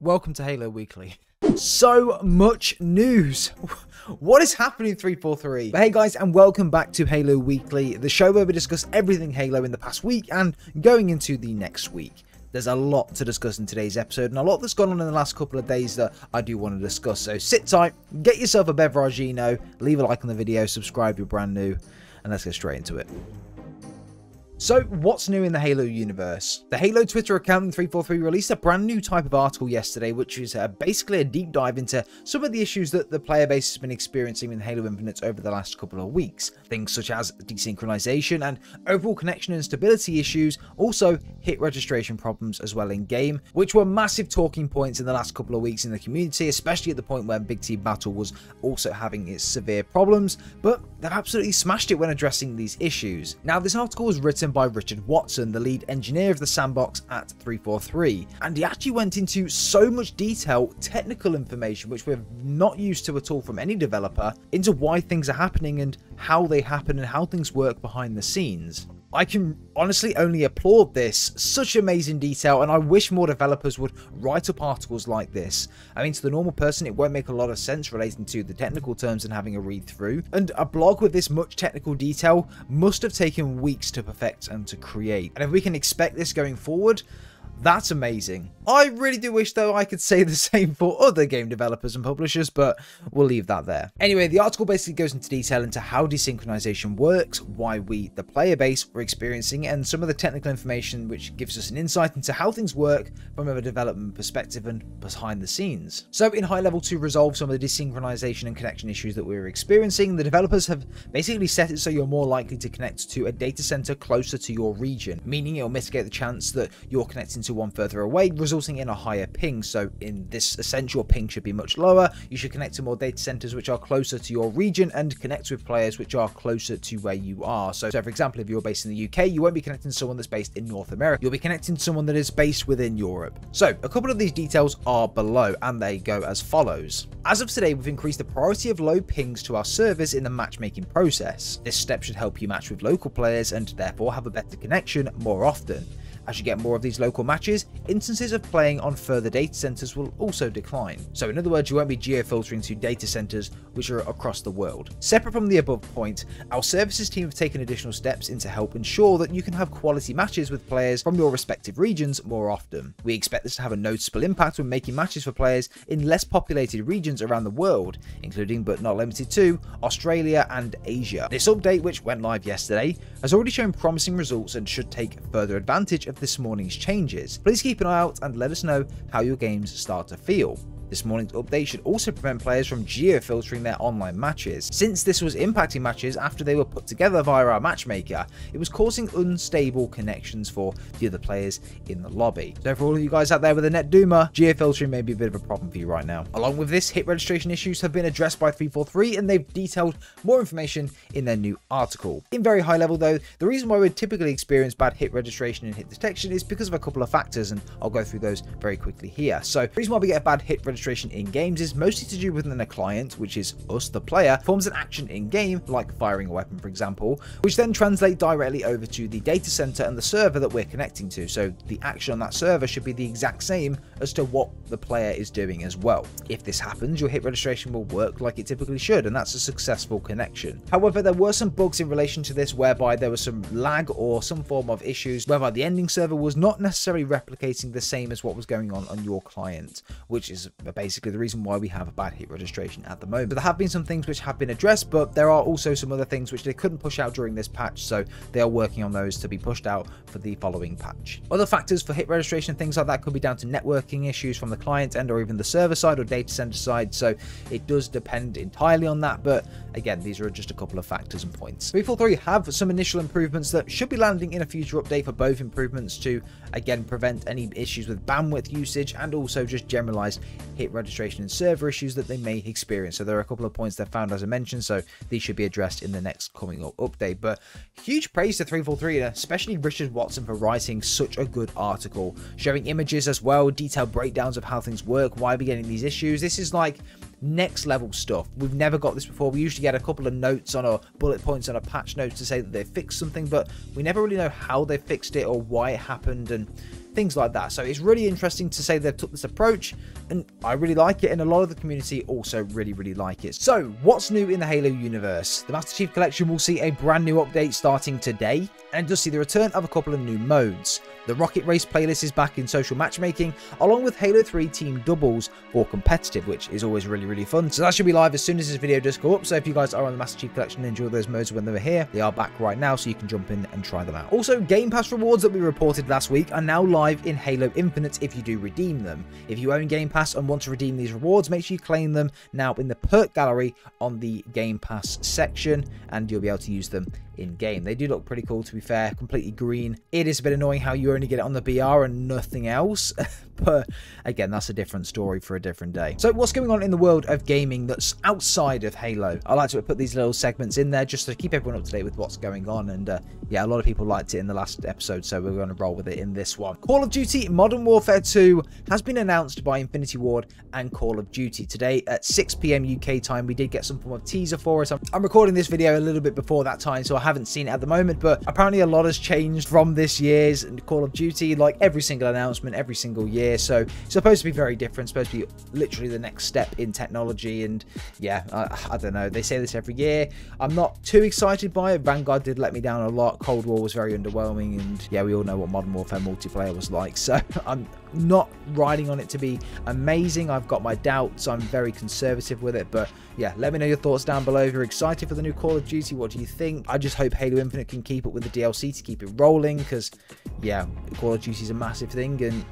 Welcome to Halo Weekly. So much news. What is happening 343? But hey guys, and welcome back to Halo Weekly, the show where we discuss everything Halo in the past week and going into the next week. There's a lot to discuss in today's episode and a lot that's gone on in the last couple of days that I do want to discuss. So sit tight, get yourself a beveragino, leave a like on the video, subscribe if you're brand new, and let's get straight into it. So, what's new in the Halo universe? The Halo Twitter account in 343 released a brand new type of article yesterday, which is basically a deep dive into some of the issues that the player base has been experiencing in Halo Infinite over the last couple of weeks. Things such as desynchronization and overall connection and stability issues, also hit registration problems as well in game, which were massive talking points in the last couple of weeks in the community, especially at the point where Big Team Battle was also having its severe problems, but they've absolutely smashed it when addressing these issues. Now, this article was written by Richard Watson, the lead engineer of the sandbox at 343, and he actually went into so much detail, technical information which we're not used to at all from any developer, into why things are happening and how they happen and how things work behind the scenes. I can honestly only applaud this, such amazing detail, and I wish more developers would write up articles like this. I mean, to the normal person it won't make a lot of sense relating to the technical terms and having a read through, and a blog with this much technical detail must have taken weeks to perfect and to create. And if we can expect this going forward, that's amazing. I really do wish though I could say the same for other game developers and publishers, but we'll leave that there. Anyway, the article basically goes into detail into how desynchronization works, why we, the player base, were experiencing, and some of the technical information which gives us an insight into how things work from a development perspective and behind the scenes. So in high level, to resolve some of the desynchronization and connection issues that we were experiencing, the developers have basically set it so you're more likely to connect to a data center closer to your region, meaning it'll mitigate the chance that you're connecting to one further away, resulting in a higher ping. So in this essential, ping should be much lower. You should connect to more data centers which are closer to your region and connect with players which are closer to where you are. So for example, if you're based in the UK, you won't be connecting to someone that's based in North America. You'll be connecting to someone that is based within Europe. So a couple of these details are below, and they go as follows. As of today, we've increased the priority of low pings to our servers in the matchmaking process. This step should help you match with local players and therefore have a better connection more often. As you get more of these local matches, instances of playing on further data centers will also decline. So in other words, you won't be geo-filtering to data centers which are across the world. Separate from the above point, our services team have taken additional steps in to help ensure that you can have quality matches with players from your respective regions more often. We expect this to have a noticeable impact when making matches for players in less populated regions around the world, including but not limited to Australia and Asia. This update, which went live yesterday, has already shown promising results and should take further advantage of this morning's changes. Please keep an eye out and let us know how your games start to feel. This morning's update should also prevent players from geo-filtering their online matches. Since this was impacting matches after they were put together via our matchmaker, it was causing unstable connections for the other players in the lobby. So for all of you guys out there with a net doomer, geo-filtering may be a bit of a problem for you right now. Along with this, hit registration issues have been addressed by 343, and they've detailed more information in their new article. In very high level though, the reason why we typically experience bad hit registration and hit detection is because of a couple of factors, and I'll go through those very quickly here. So the reason why we get a bad hit registration in games is mostly to do within a client, which is us, the player, forms an action in game, like firing a weapon for example, which then translate directly over to the data center and the server that we're connecting to. So the action on that server should be the exact same as to what the player is doing as well. If this happens, your hit registration will work like it typically should, and that's a successful connection. However, there were some bugs in relation to this whereby there was some lag or some form of issues whereby the ending server was not necessarily replicating the same as what was going on your client, which is basically the reason why we have a bad hit registration at the moment. But there have been some things which have been addressed, but there are also some other things which they couldn't push out during this patch, so they are working on those to be pushed out for the following patch. Other factors for hit registration, things like that, could be down to networking issues from the client end or even the server side or data center side, so it does depend entirely on that, but again, these are just a couple of factors and points. 343 have some initial improvements that should be landing in a future update for both improvements to, again, prevent any issues with bandwidth usage and also just generalized hit registration and server issues that they may experience. So there are a couple of points they've found, as I mentioned, so these should be addressed in the next coming up update. But huge praise to 343 and especially Richard Watson for writing such a good article, showing images as well, detailed breakdowns of how things work, why we're getting these issues. This is like next level stuff. We've never got this before. We usually get a couple of notes on our bullet points on a patch note to say that they fixed something, but we never really know how they fixed it or why it happened, and things like that. So it's really interesting to say they've took this approach, and I really like it, and a lot of the community also really like it. So what's new in the Halo universe? The Master Chief Collection will see a brand new update starting today, and it does see the return of a couple of new modes. The Rocket Race playlist is back in social matchmaking, along with Halo 3 team doubles for competitive, which is always really fun. So that should be live as soon as this video does go up. So if you guys are on the Master Chief Collection and enjoy those modes when they were here, they are back right now, so you can jump in and try them out. Also, Game Pass rewards that we reported last week are now live in Halo Infinite if you do redeem them. If you own Game Pass and want to redeem these rewards, make sure you claim them now in the perk gallery on the Game Pass section, and you'll be able to use them in game. They do look pretty cool, to be fair, completely green. It is a bit annoying how you only get it on the BR and nothing else, but again, that's a different story for a different day. So what's going on in the world of gaming that's outside of Halo? I like to put these little segments in there just to keep everyone up to date with what's going on, and yeah, a lot of people liked it in the last episode, so we're going to roll with it in this one. Call of Duty Modern Warfare 2 has been announced by Infinity Ward and Call of Duty. Today at 6 PM UK time, we did get some form of teaser for it. I'm recording this video a little bit before that time, so I haven't seen it at the moment, but apparently a lot has changed from this year's Call of Duty, like every single announcement, every single year. So it's supposed to be very different, supposed to be literally the next step in technology, and yeah, I don't know, they say this every year. I'm not too excited by it. Vanguard did let me down a lot. Cold War was very underwhelming, and yeah, we all know what Modern Warfare multiplayer was like, so I'm not riding on it to be amazing. I've got my doubts. I'm very conservative with it, but yeah, let me know your thoughts down below. If you're excited for the new Call of Duty, what do you think? I just hope Halo Infinite can keep up with the DLC to keep it rolling, because yeah, Call of Duty is a massive thing, and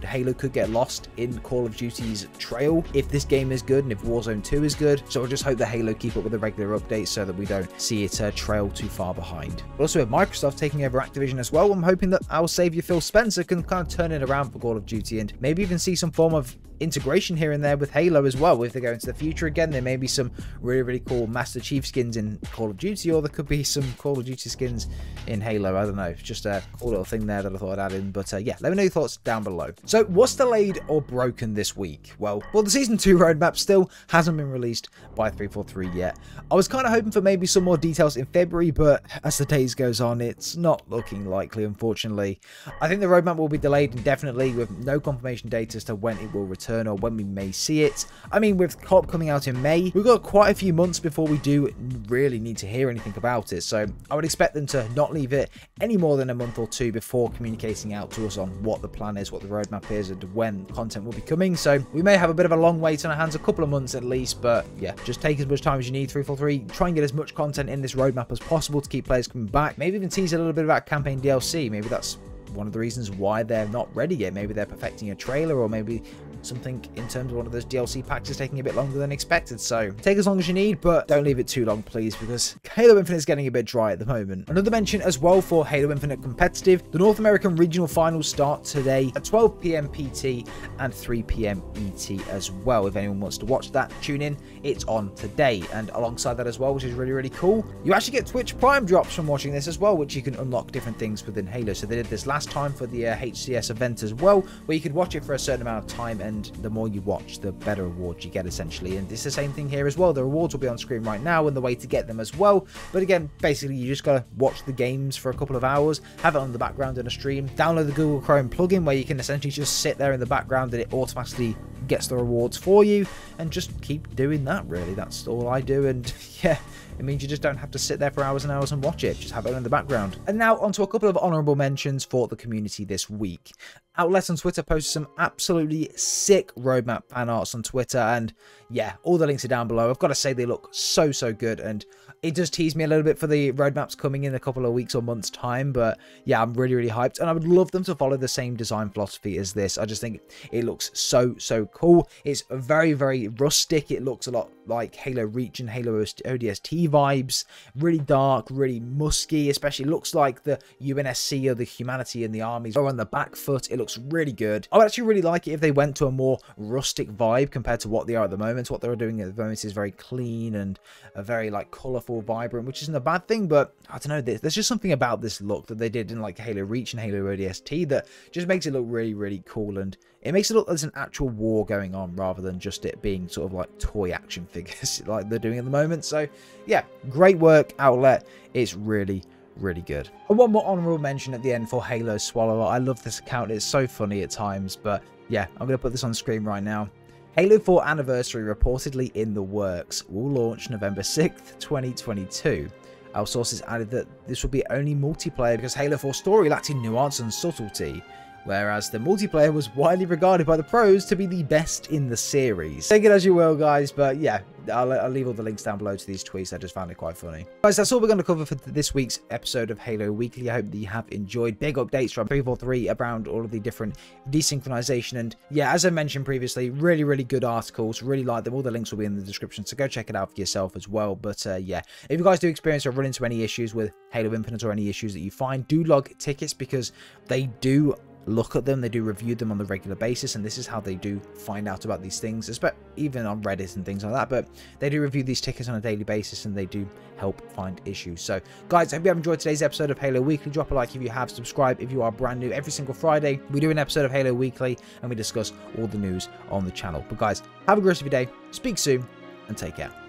Halo could get lost in Call of Duty's trail if this game is good and if Warzone 2 is good. So I just hope that Halo keep up with the regular updates so that we don't see it trail too far behind. But also with Microsoft taking over Activision as well, I'm hoping that our savior Phil Spencer can kind of turn it around for Call of Duty, and maybe even see some form of integration here and there with Halo as well. If they go into the future again, there may be some really cool Master Chief skins in Call of Duty, or there could be some Call of Duty skins in Halo. I don't know, just a cool little thing there that I thought I'd add in. But yeah, let me know your thoughts down below. So what's delayed or broken this week? Well, the Season 2 roadmap still hasn't been released by 343 yet. I was kind of hoping for maybe some more details in February, but as the days goes on, it's not looking likely, unfortunately. I think the roadmap will be delayed indefinitely, with no confirmation date as to when it will return or when we may see it. I mean, with COP coming out in May, we've got quite a few months before we do really need to hear anything about it, so I would expect them to not leave it any more than a month or two before communicating out to us on what the plan is, what the roadmap is, and when content will be coming. So we may have a bit of a long wait on our hands, a couple of months at least, but yeah, just take as much time as you need. 343, try and get as much content in this roadmap as possible to keep players coming back. Maybe even tease a little bit about campaign DLC. Maybe that's one of the reasons why they're not ready yet. Maybe they're perfecting a trailer, or maybe something in terms of one of those DLC packs is taking a bit longer than expected. So take as long as you need, but don't leave it too long, please, because Halo Infinite is getting a bit dry at the moment. Another mention as well for Halo Infinite Competitive, the North American Regional Finals start today at 12 PM PT and 3 PM ET as well. If anyone wants to watch that, tune in. It's on today, and alongside that as well, which is really cool, you actually get Twitch Prime drops from watching this as well, which you can unlock different things within Halo. So they did this last time for the HCS event as well, where you could watch it for a certain amount of time, and the more you watch, the better rewards you get, essentially. And it's the same thing here as well. The rewards will be on screen right now and the way to get them as well. But again, basically, you just gotta watch the games for a couple of hours, have it on the background in a stream, download the Google Chrome plugin where you can essentially just sit there in the background and it automatically gets the rewards for you, and just keep doing that. Really, that's all I do. And yeah, it means you just don't have to sit there for hours and hours and watch it. Just have it in the background. And now onto a couple of honorable mentions for the community this week. Outlet on Twitter posted some absolutely sick roadmap fan arts on Twitter, and yeah, all the links are down below. I've got to say, they look so good, and it does tease me a little bit for the roadmaps coming in a couple of weeks or months time. But yeah, I'm really hyped, and I would love them to follow the same design philosophy as this. I just think it looks so cool. It's very rustic. It looks a lot like Halo Reach and Halo ODST vibes. Really dark, really musky, especially looks like the UNSC or the Humanity and the armies are on the back foot. It looks really good. I would actually really like it if they went to a more rustic vibe compared to what they are at the moment. What they're doing at the moment is very clean and a very like colourful, vibrant, which isn't a bad thing, but I don't know, there's just something about this look that they did in like Halo Reach and Halo ODST that just makes it look really cool, and it makes it look like there's an actual war going on rather than just it being sort of like toy action figures like they're doing at the moment. So yeah, great work, Outlet. It's really really good. And one more honorable mention at the end for Halo Swallower. I love this account. It's so funny at times, but yeah, I'm going to put this on screen right now. Halo 4 Anniversary reportedly in the works. Will launch November 6th, 2022. Our sources added that this will be only multiplayer because Halo 4 story lacked in nuance and subtlety, whereas the multiplayer was widely regarded by the pros to be the best in the series. Take it as you will, guys, but yeah, I'll leave all the links down below to these tweets. I just found it quite funny. Guys, that's all we're going to cover for this week's episode of Halo Weekly. I hope that you have enjoyed. Big updates from 343 around all of the different desynchronization. And yeah, as I mentioned previously, really, really good articles. Really like them. All the links will be in the description, so go check it out for yourself as well. But yeah, if you guys do experience or run into any issues with Halo Infinite or any issues that you find, do log tickets because they do look at them, they do review them on the regular basis, and this is how they do find out about these things, even on Reddit and things like that. But they do review these tickets on a daily basis, and they do help find issues. So guys, I hope you have enjoyed today's episode of Halo Weekly. Drop a like if you have, subscribe if you are brand new. Every single Friday we do an episode of Halo Weekly and we discuss all the news on the channel. But guys, have a great rest of your day, speak soon, and take care.